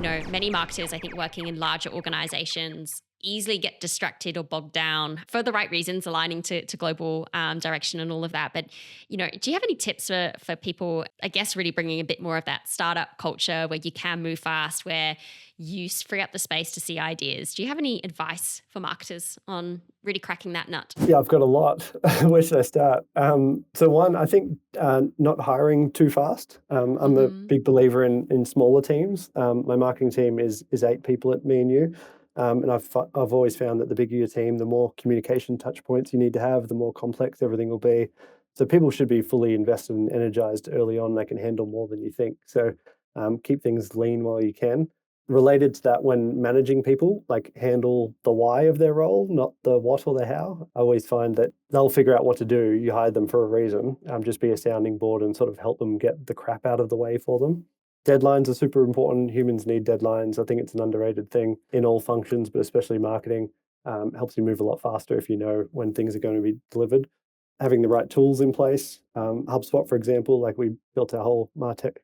many marketers, I think, working in larger organizations easily get distracted or bogged down for the right reasons, aligning to global direction and all of that. But, do you have any tips for people, I guess, really bringing a bit more of that startup culture where you can move fast, where you free up the space to see ideas? Do you have any advice for marketers on really cracking that nut? Yeah, I've got a lot. Where should I start? So one, I think not hiring too fast. I'm a Mm-hmm. big believer in smaller teams. My marketing team is 8 people at me&u. And I've always found that the bigger your team, the more communication touch points you need to have, the more complex everything will be. So people should be fully invested and energized early on. They can handle more than you think. So keep things lean while you can. Related to that, when managing people, like handle the why of their role, not the what or the how. I always find that they'll figure out what to do. You hired them for a reason. Just be a sounding board and sort of help them get the crap out of the way for them. Deadlines are super important. Humans need deadlines. I think it's an underrated thing in all functions, but especially marketing. Helps you move a lot faster if you know when things are going to be delivered. Having the right tools in place. HubSpot, for example, like we built our whole MarTech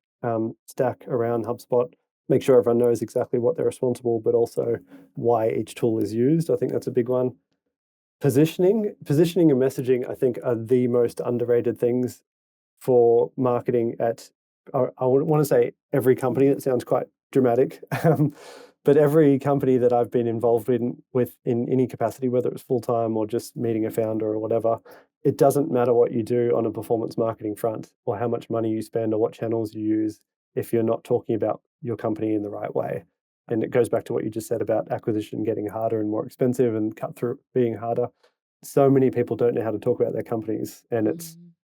stack around HubSpot. Make sure everyone knows exactly what they're responsible, but also why each tool is used. I think that's a big one. Positioning and messaging, I think, are the most underrated things for marketing at, I want to say every company. It sounds quite dramatic, but every company that I've been involved in any capacity, whether it was full-time or just meeting a founder or whatever, it doesn't matter what you do on a performance marketing front or how much money you spend or what channels you use if you're not talking about your company in the right way. And it goes back to what you just said about acquisition getting harder and more expensive and cut through being harder. So many people don't know how to talk about their companies, and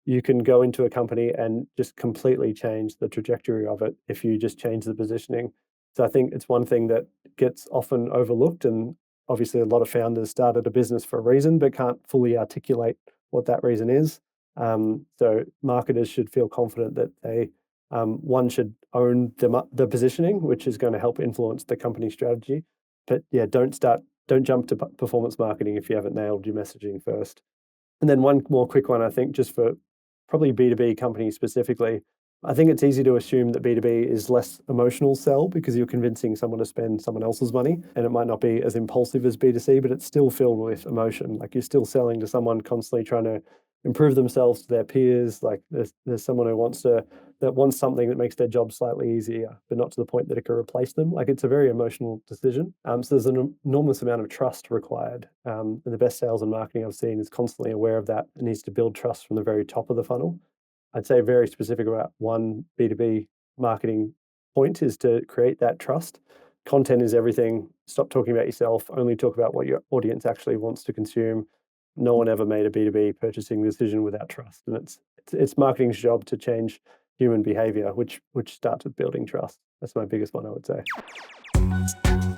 you can go into a company and just completely change the trajectory of it if you just change the positioning. So I think it's one thing that gets often overlooked, and obviously a lot of founders started a business for a reason but can't fully articulate what that reason is. So marketers should feel confident that they one should own the positioning, which is going to help influence the company strategy. But yeah, don't jump to performance marketing if you haven't nailed your messaging first. And then one more quick one, I think, just for probably B2B companies specifically. I think it's easy to assume that B2B is less emotional sell because you're convincing someone to spend someone else's money, and it might not be as impulsive as B2C, but it's still filled with emotion. Like you're still selling to someone constantly trying to improve themselves to their peers. Like there's someone that wants something that makes their job slightly easier, but not to the point that it could replace them. Like it's a very emotional decision. So there's an enormous amount of trust required. And the best sales and marketing I've seen is constantly aware of that. It needs to build trust from the very top of the funnel. I'd say very specific about one B2B marketing point is to create that trust. Content is everything. Stop talking about yourself. Only talk about what your audience actually wants to consume. No one ever made a B2B purchasing decision without trust. And it's marketing's job to change human behavior, which starts with building trust. That's my biggest one, I would say.